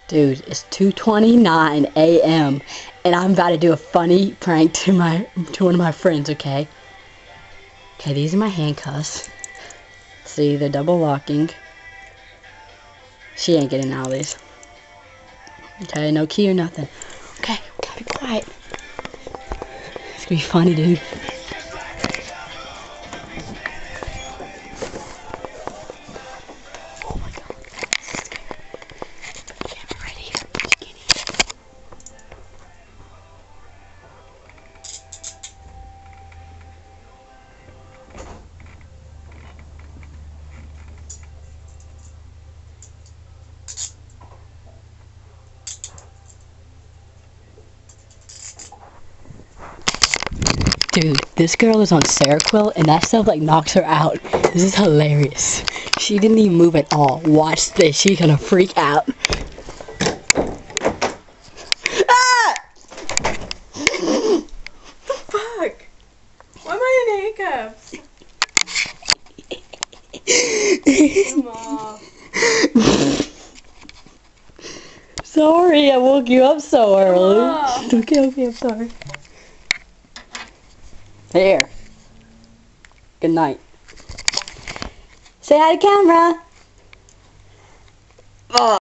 Dude, it's 2:29 a.m. and I'm about to do a funny prank to one of my friends, okay? Okay, these are my handcuffs. See, they're double locking. She ain't getting out of these. Okay, no key or nothing. Okay, gotta be quiet. It's gonna be funny, dude. Oh my god, this is scary. Put the camera right here. She can't eat. Dude, this girl is on Seroquel and that stuff like knocks her out. This is hilarious. She didn't even move at all. Watch this. She's gonna freak out. Ah! Fuck! Why am I in handcuffs? Come off. Sorry, I woke you up so early. Okay, I'm sorry. There. Good night. Say hi to camera. Oh.